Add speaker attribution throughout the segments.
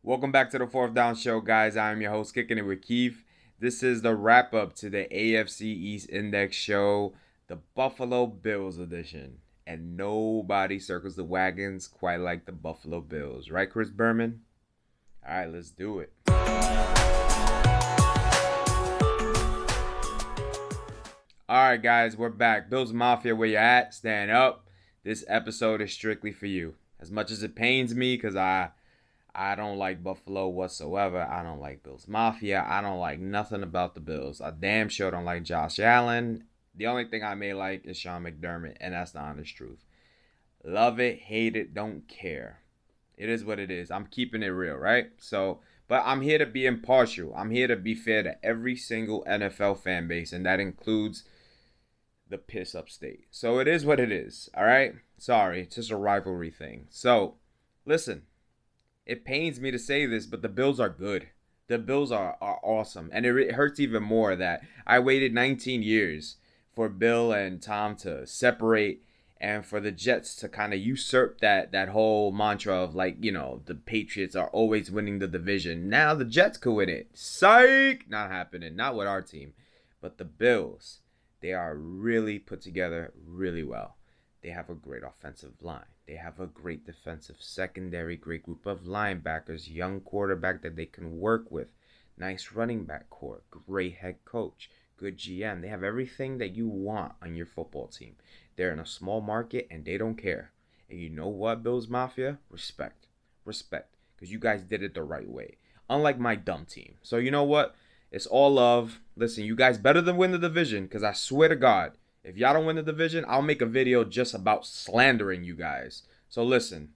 Speaker 1: Welcome back to the Fourth Down Show, guys. I'm your host, Kicking It with Keith. This is the wrap up to the AFC East Index Show, the Buffalo Bills edition. And nobody circles the wagons quite like the Buffalo Bills. Right, Chris Berman? All right, let's do it. All right, guys, we're back. Bills Mafia, where you at? Stand up. This episode is strictly for you. As much as it pains me, because I don't like Buffalo whatsoever. I don't like Bills Mafia. I don't like nothing about the Bills. I damn sure don't like Josh Allen. The only thing I may like is Sean McDermott, and that's the honest truth. Love it, hate it, don't care. It is what it is. I'm keeping it real, right? But I'm here to be impartial. I'm here to be fair to every single NFL fan base, and that includes the piss up state. So it is what it is, all right? Sorry, it's just a rivalry thing. So, listen. It pains me to say this, but the Bills are good. The Bills are awesome. And it hurts even more that I waited 19 years for Bill and Tom to separate and for the Jets to kind of usurp that whole mantra of, like, you know, the Patriots are always winning the division. Now the Jets could win it. Psych! Not happening. Not with our team. But the Bills, they are really put together really well. They have a great offensive line. They have a great defensive secondary, great group of linebackers, young quarterback that they can work with, nice running back core, great head coach, good GM. They have everything that you want on your football team. They're in a small market and they don't care. And you know what, Bills Mafia? Respect. Respect. Because you guys did it the right way. Unlike my dumb team. So you know what? It's all love. Listen, you guys better than win the division, because I swear to God, if y'all don't win the division, I'll make a video just about slandering you guys. So listen,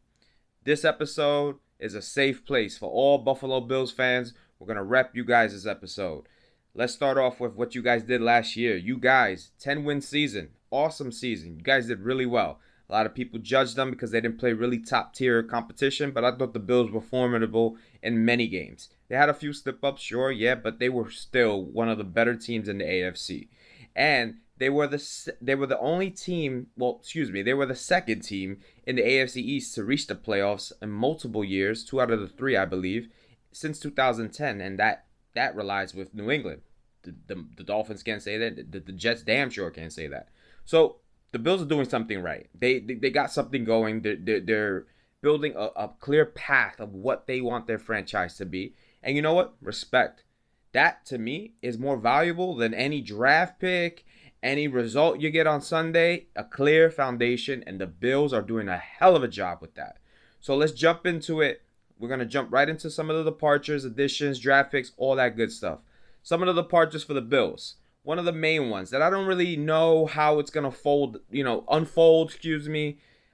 Speaker 1: this episode is a safe place for all Buffalo Bills fans. We're going to rep you guys this episode. Let's start off with what you guys did last year. You guys, 10-win season. Awesome season. You guys did really well. A lot of people judged them because they didn't play really top-tier competition, but I thought the Bills were formidable in many games. They had a few slip-ups, sure, yeah, but they were still one of the better teams in the AFC. And they were the only team, they were the second team in the AFC East to reach the playoffs in multiple years, 2 out of the 3, I believe, since 2010, and that relies with New England. The Dolphins can't say that. The Jets damn sure can't say that. So the Bills are doing something right. They got something going. They're building a clear path of what they want their franchise to be. And you know what? Respect. That, to me, is more valuable than any draft pick, any result you get on Sunday. A clear foundation, and the Bills are doing a hell of a job with that. So let's jump into it. We're going to jump right into some of the departures, additions, draft picks, all that good stuff. Some of the departures for the Bills. One of the main ones that I don't really know how it's going to unfold,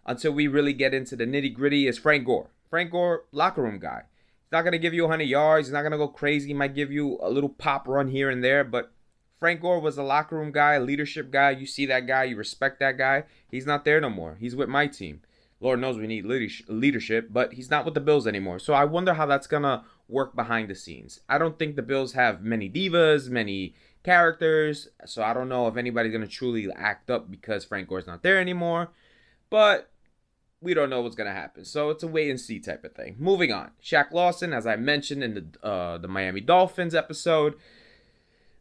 Speaker 1: until we really get into the nitty gritty is Frank Gore. Frank Gore, locker room guy. He's not going to give you 100 yards. He's not going to go crazy. He might give you a little pop run here and there, but Frank Gore was a locker room guy, a leadership guy. You see that guy, you respect that guy. He's not there no more. He's with my team. Lord knows we need leadership, but he's not with the Bills anymore. So I wonder how that's going to work behind the scenes. I don't think the Bills have many divas, many characters, so I don't know if anybody's going to truly act up because Frank Gore's not there anymore. But we don't know what's going to happen. So it's a wait and see type of thing. Moving on. Shaq Lawson, as I mentioned in the Miami Dolphins episode,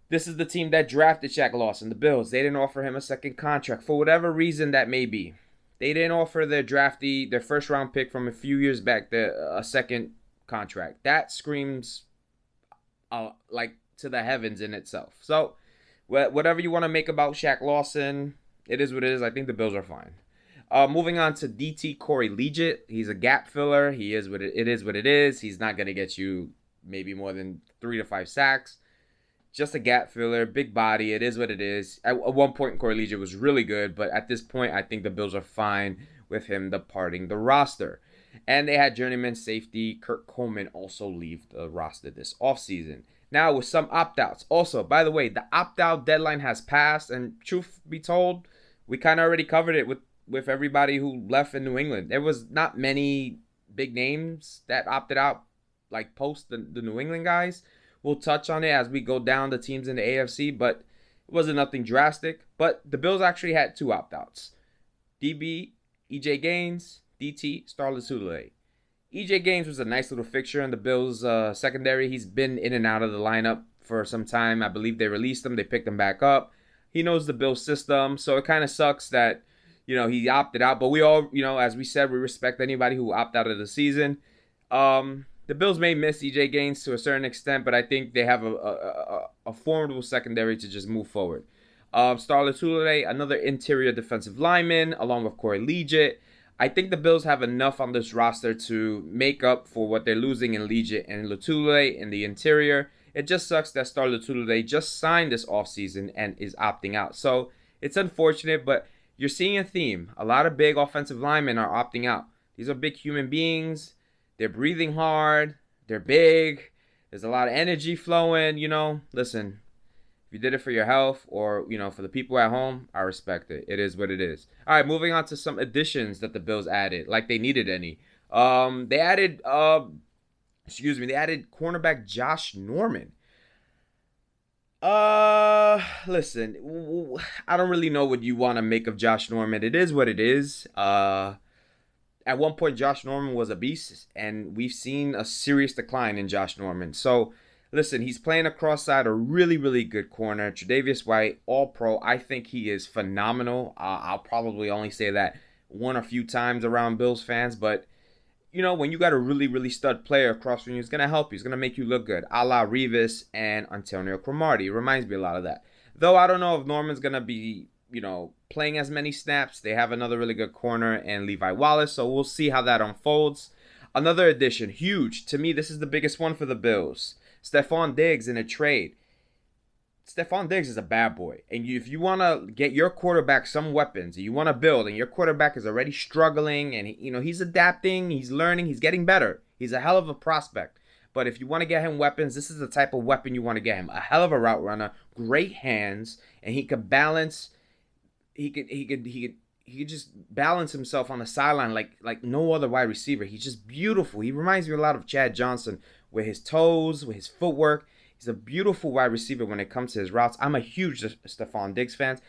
Speaker 1: this is the team that drafted Shaq Lawson, the Bills. They didn't offer him a second contract for whatever reason that may be. They didn't offer their first round pick from a few years back, a second contract. That screams like to the heavens in itself. So whatever you want to make about Shaq Lawson, it is what it is. I think the Bills are fine. Moving on to DT Corey Liuget. He's a gap filler. It is what it is. He's not going to get you maybe more than 3 to 5 sacks. Just a gap filler, big body. It is what it is. At one point, Corey Liuget was really good, but at this point, I think the Bills are fine with him departing the roster. And they had journeyman safety Kurt Coleman also leave the roster this offseason. Now, with some opt-outs. Also, by the way, the opt-out deadline has passed, and truth be told, we kind of already covered it with everybody who left in New England. There was not many big names that opted out, like post the New England guys. We'll touch on it as we go down the teams in the AFC, but it wasn't nothing drastic. But the Bills actually had 2 opt-outs. DB, EJ Gaines, DT, Starless Houlier. EJ Gaines was a nice little fixture in the Bills secondary. He's been in and out of the lineup for some time. I believe they released him. They picked him back up. He knows the Bills system, so it kind of sucks that, he opted out. But we all, as we said, we respect anybody who opted out of the season. The Bills may miss EJ Gaines to a certain extent, but I think they have a formidable secondary to just move forward. Star Lotulelei, another interior defensive lineman, along with Corey Liuget. I think the Bills have enough on this roster to make up for what they're losing in Liuget and Lotulelei in the interior. It just sucks that Star Lotulelei just signed this offseason and is opting out. So it's unfortunate, but you're seeing a theme. A lot of big offensive linemen are opting out. These are big human beings. They're breathing hard. They're big. There's a lot of energy flowing. Listen, if you did it for your health or, for the people at home, I respect it. It is what it is. All right, moving on to some additions that the Bills added, like they needed any. They added cornerback Josh Norman. Listen, I don't really know what you want to make of Josh Norman. It is what it is. At one point, Josh Norman was a beast, and we've seen a serious decline in Josh Norman. So, listen, he's playing across side a really, really good corner. Tre'Davious White, all-pro. I think he is phenomenal. I'll probably only say that one or few times around Bills fans, but, when you got a really, really stud player across from you, he's going to help you. He's going to make you look good, a la Revis and Antonio Cromartie. It reminds me a lot of that. Though I don't know if Norman's going to be playing as many snaps. They have another really good corner and Levi Wallace, so we'll see how that unfolds. Another addition, huge. To me, this is the biggest one for the Bills. Stefon Diggs in a trade. Stefon Diggs is a bad boy. And if you want to get your quarterback some weapons, and you want to build, and your quarterback is already struggling, and he's adapting, he's learning, he's getting better. He's a hell of a prospect. But if you want to get him weapons, this is the type of weapon you want to get him. A hell of a route runner, great hands, and he could balance. He could just balance himself on the sideline like no other wide receiver. He's just beautiful. He reminds me a lot of Chad Johnson with his toes, with his footwork. He's a beautiful wide receiver when it comes to his routes. I'm a huge Stefon Diggs fan.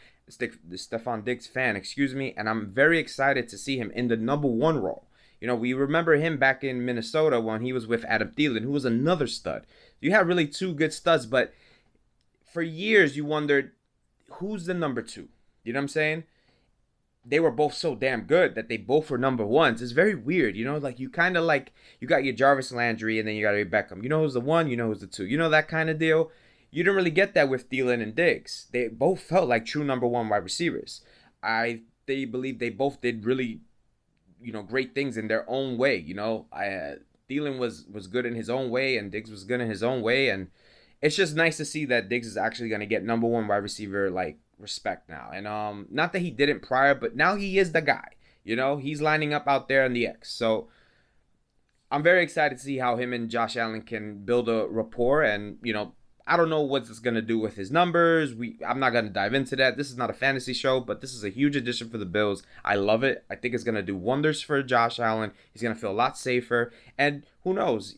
Speaker 1: And I'm very excited to see him in the number one role. We remember him back in Minnesota when he was with Adam Thielen, who was another stud. You have really two good studs, but for years you wondered who's the number two. You know what I'm saying? They were both so damn good that they both were number ones. It's very weird, like you kind of you got your Jarvis Landry and then you got your Beckham. You know who's the one, you know who's the two. That kind of deal. You didn't really get that with Thielen and Diggs. They both felt like true number one wide receivers. They believe they both did really, great things in their own way. Thielen was good in his own way and Diggs was good in his own way. And it's just nice to see that Diggs is actually going to get number one wide receiver, respect now. And not that he didn't prior, but now he is the guy. He's lining up out there in the X. So I'm very excited to see how him and Josh Allen can build a rapport. And I don't know what it's gonna do with his numbers. I'm not gonna dive into that. This is not a fantasy show, but this is a huge addition for the Bills. I love it. I think it's gonna do wonders for Josh Allen. He's gonna feel a lot safer. And who knows?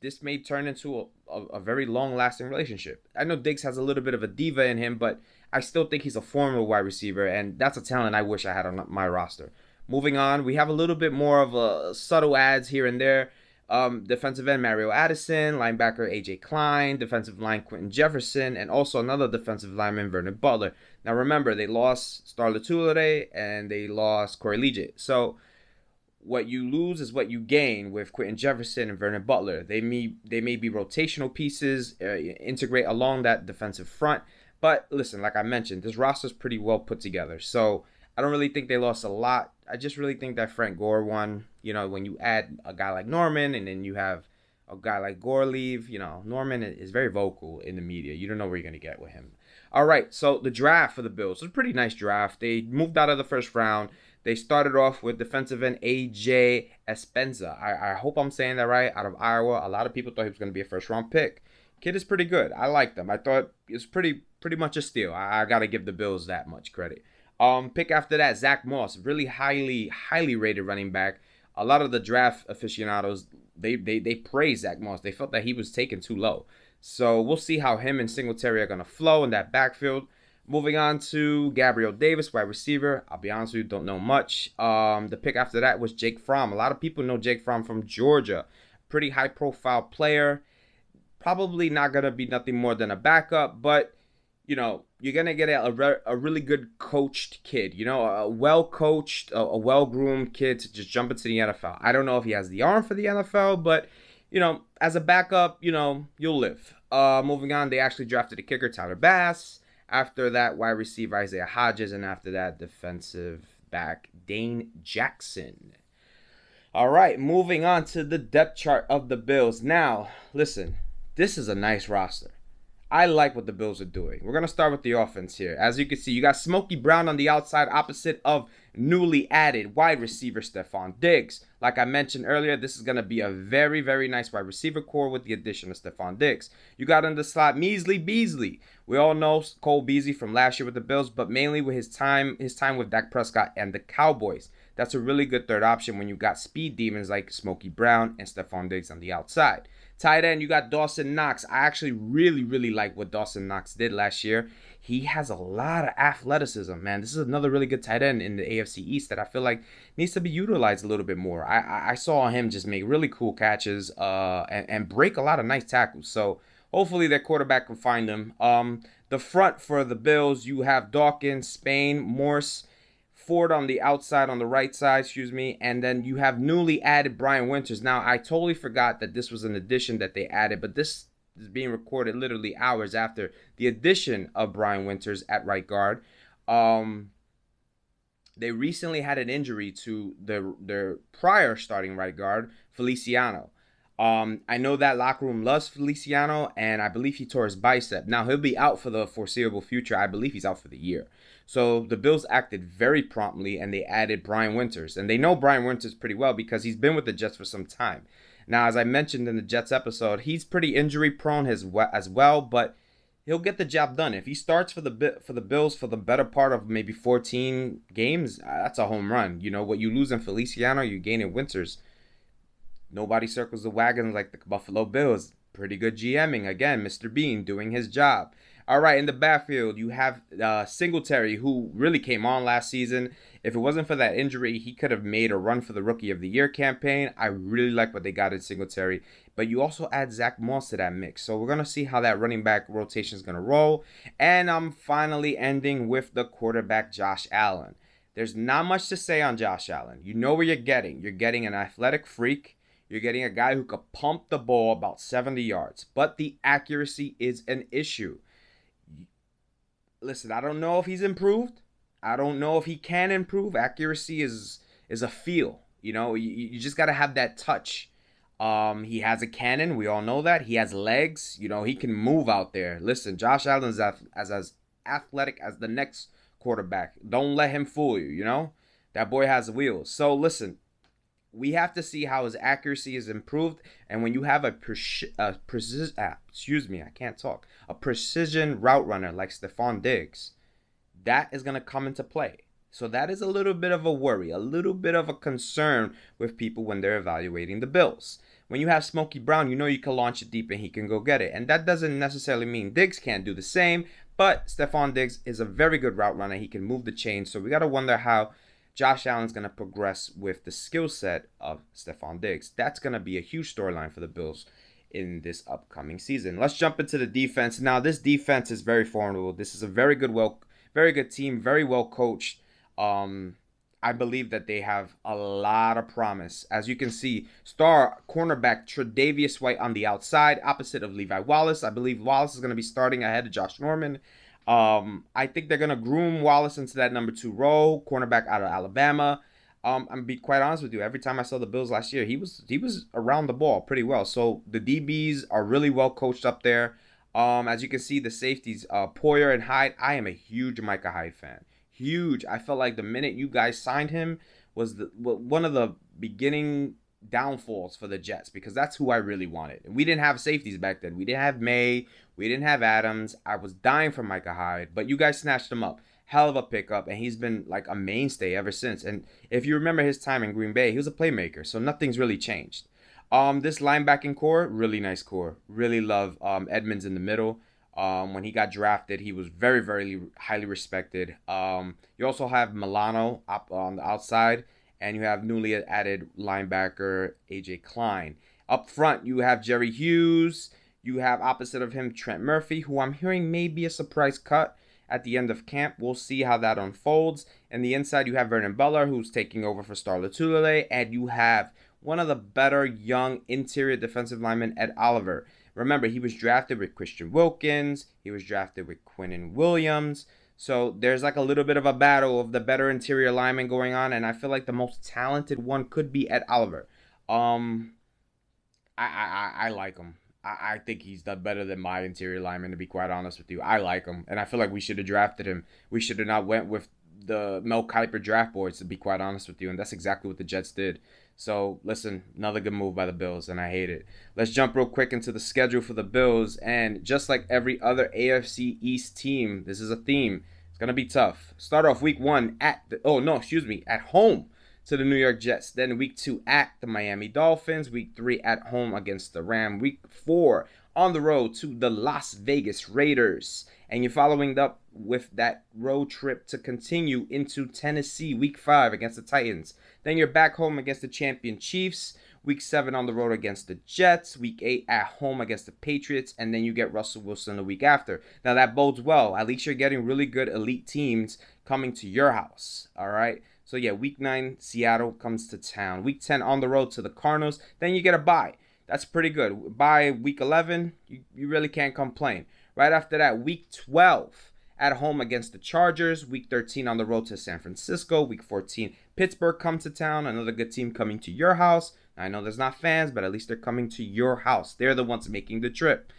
Speaker 1: This may turn into a very long-lasting relationship. I know Diggs has a little bit of a diva in him, but I still think he's a formidable wide receiver, and that's a talent I wish I had on my roster. Moving on, we have a little bit more of a subtle ads here and there. Defensive end Mario Addison, linebacker AJ Klein, defensive line Quentin Jefferson, and also another defensive lineman Vernon Butler. Now remember, they lost Star Lotulelei and they lost Corey Liuget. So what you lose is what you gain with Quentin Jefferson and Vernon Butler. They may be rotational pieces, integrate along that defensive front. But listen, like I mentioned, this roster's pretty well put together. So I don't really think they lost a lot. I just really think that Frank Gore won. When you add a guy like Norman and then you have a guy like Gore leave, Norman is very vocal in the media. You don't know where you're going to get with him. All right, so the draft for the Bills was a pretty nice draft. They moved out of the first round. They started off with defensive end A.J. Espenza. I hope I'm saying that right, out of Iowa. A lot of people thought he was going to be a first-round pick. Kid is pretty good. I liked him. I thought it was pretty much a steal. I got to give the Bills that much credit. Pick after that, Zach Moss. Really highly rated running back. A lot of the draft aficionados, they praised Zach Moss. They felt that he was taken too low. So we'll see how him and Singletary are going to flow in that backfield. Moving on to Gabriel Davis, wide receiver. I'll be honest with you, don't know much. The pick after that was Jake Fromm. A lot of people know Jake Fromm from Georgia. Pretty high profile player. Probably not going to be nothing more than a backup, but you're going to get a really good coached kid, a well coached, a well groomed kid to just jump into the NFL. I don't know if he has the arm for the NFL, but, as a backup, you'll live. Moving on, they actually drafted a kicker, Tyler Bass. After that, wide receiver Isaiah Hodges, and after that, defensive back Dane Jackson. All right, moving on to the depth chart of the Bills. Now, listen, this is a nice roster. I like what the Bills are doing. We're going to start with the offense here. As you can see, you got Smokey Brown on the outside opposite of newly added wide receiver Stefon Diggs. Like I mentioned earlier, this is going to be a very, very nice wide receiver core with the addition of Stefon Diggs. You got in the slot Measly Beasley. We all know Cole Beasley from last year with the Bills, but mainly with his time with Dak Prescott and the Cowboys. That's a really good third option when you got speed demons like Smokey Brown and Stefon Diggs on the outside. Tight end, you got Dawson Knox. I actually really, really like what Dawson Knox did last year. He has a lot of athleticism, man. This is another really good tight end in the AFC East that I feel like needs to be utilized a little bit more. I saw him just make really cool catches and break a lot of nice tackles. So hopefully their quarterback can find him. The front for the Bills, you have Dawkins, Spain, Morse, Ford on the outside, on the right side, and then you have newly added Brian Winters. Now, I totally forgot that this was an addition that they added, but this is being recorded literally hours after the addition of Brian Winters at right guard. They recently had an injury to their prior starting right guard, Feliciano. I know that locker room loves Feliciano, and I believe he tore his bicep. Now, he'll be out for the foreseeable future. I believe he's out for the year. So the Bills acted very promptly, and they added Brian Winters. And they know Brian Winters pretty well because he's been with the Jets for some time. Now, as I mentioned in the Jets episode, he's pretty injury prone as well, but he'll get the job done. If he starts for the Bills for the better part of maybe 14 games, that's a home run. What you lose in Feliciano, you gain in Winters. Nobody circles the wagons like the Buffalo Bills. Pretty good GMing. Again, Mr. Bean doing his job. All right, in the backfield, you have Singletary, who really came on last season. If it wasn't for that injury, he could have made a run for the Rookie of the Year campaign. I really like what they got in Singletary. But you also add Zach Moss to that mix. So we're going to see how that running back rotation is going to roll. And I'm finally ending with the quarterback, Josh Allen. There's not much to say on Josh Allen. You know what you're getting. You're getting an athletic freak. You're getting a guy who could pump the ball about 70 yards. But the accuracy is an issue. Listen, I don't know if he's improved. I don't know if he can improve. Accuracy is a feel. You just got to have that touch. He has a cannon. We all know that. He has legs. He can move out there. Listen, Josh Allen is as athletic as the next quarterback. Don't let him fool you, That boy has wheels. So, listen, we have to see how his accuracy is improved. And when you have a precision route runner like Stefon Diggs, that is going to come into play. So that is a little bit of a worry, a little bit of a concern with people when they're evaluating the Bills. When you have Smokey Brown, you can launch it deep and he can go get it. And that doesn't necessarily mean Diggs can't do the same, but Stefon Diggs is a very good route runner. He can move the chain. So we got to wonder how Josh Allen's going to progress with the skill set of Stefon Diggs. That's going to be a huge storyline for the Bills in this upcoming season. Let's jump into the defense. Now, this defense is very formidable. This is a very good team, very well coached. I believe that they have a lot of promise. As you can see, star cornerback Tre'Davious White on the outside, opposite of Levi Wallace. I believe Wallace is going to be starting ahead of Josh Norman. I think they're going to groom Wallace into that number 2 role, cornerback out of Alabama. I'm going to be quite honest with you. Every time I saw the Bills last year, he was around the ball pretty well. So the DBs are really well coached up there. As you can see, the safeties, Poyer and Hyde. I am a huge Micah Hyde fan. Huge. I felt like the minute you guys signed him was one of the beginning downfalls for the Jets, because that's who I really wanted. And we didn't have safeties back then. We didn't have May. We didn't have Adams. I was dying for Micah Hyde, but you guys snatched him up. Hell of a pickup, and he's been like a mainstay ever since. And if you remember his time in Green Bay, he was a playmaker, so nothing's really changed. This linebacking core, really nice core. Really love Edmonds in the middle. When he got drafted, he was very, very highly respected. You also have Milano up on the outside, and you have newly added linebacker AJ Klein. Up front, you have Jerry Hughes. You have opposite of him Trent Murphy, who I'm hearing may be a surprise cut at the end of camp. We'll see how that unfolds. And the inside, you have Vernon Butler, who's taking over for Star Lotulelei, and you have one of the better young interior defensive linemen, Ed Oliver. Remember, he was drafted with Christian Wilkins. He was drafted with Quinnen Williams. So there's like a little bit of a battle of the better interior linemen going on, and I feel like the most talented one could be Ed Oliver. I like him. I think he's done better than my interior lineman, to be quite honest with you. I like him, and I feel like we should have drafted him. We should have not went with the Mel Kiper draft boards, to be quite honest with you, and that's exactly what the Jets did. So, listen, another good move by the Bills, and I hate it. Let's jump real quick into the schedule for the Bills, and just like every other AFC East team, this is a theme. It's going to be tough. Start off week 1 at home to the New York Jets. Then week 2 at the Miami Dolphins. Week 3 at home against the Rams. Week 4 on the road to the Las Vegas Raiders. And you're following up with that road trip to continue into Tennessee. Week 5 against the Titans. Then you're back home against the champion Chiefs. Week 7 on the road against the Jets. Week 8 at home against the Patriots. And then you get Russell Wilson the week after. Now that bodes well. At least you're getting really good elite teams coming to your house. All right. So, yeah, week 9, Seattle comes to town. Week 10 on the road to the Cardinals. Then you get a bye. That's pretty good. By week 11, you really can't complain. Right after that, week 12 at home against the Chargers. Week 13 on the road to San Francisco. Week 14, Pittsburgh comes to town. Another good team coming to your house. I know there's not fans, but at least they're coming to your house. They're the ones making the trip.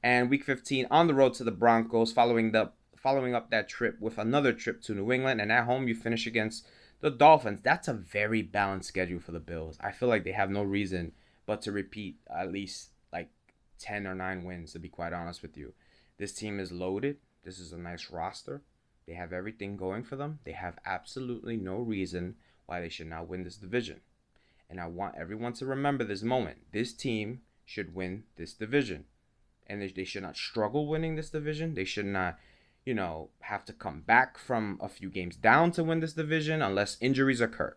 Speaker 1: And week 15 on the road to the Broncos, following up that trip with another trip to New England. And at home, you finish against the Dolphins. That's a very balanced schedule for the Bills. I feel like they have no reason but to repeat at least like 10 or 9 wins, to be quite honest with you. This team is loaded. This is a nice roster. They have everything going for them. They have absolutely no reason why they should not win this division. And I want everyone to remember this moment. This team should win this division. And they should not struggle winning this division. They should not have to come back from a few games down to win this division unless injuries occur.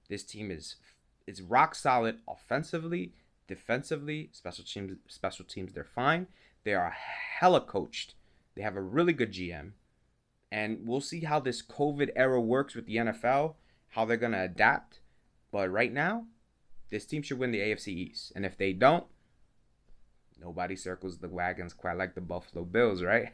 Speaker 1: This team is rock solid offensively, defensively, special teams, they're fine. They are hella coached. They have a really good GM. And we'll see how this COVID era works with the NFL, how they're going to adapt. But right now, this team should win the AFC East. And if they don't, nobody circles the wagons quite like the Buffalo Bills, right?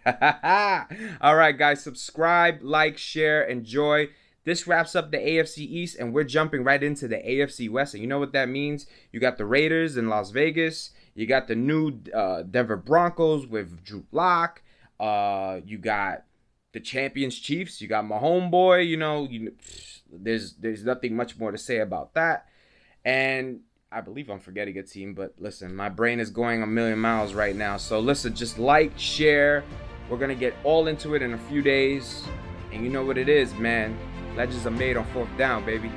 Speaker 1: All right, guys, subscribe, like, share, enjoy. This wraps up the AFC East, and we're jumping right into the AFC West. And you know what that means? You got the Raiders in Las Vegas. You got the new Denver Broncos with Drew Lock. You got the champions Chiefs. You got my homeboy. There's nothing much more to say about that. And I believe I'm forgetting a team, but listen, my brain is going a million miles right now. So listen, just like, share. We're going to get all into it in a few days. And you know what it is, man. Legends are made on 4th down, baby.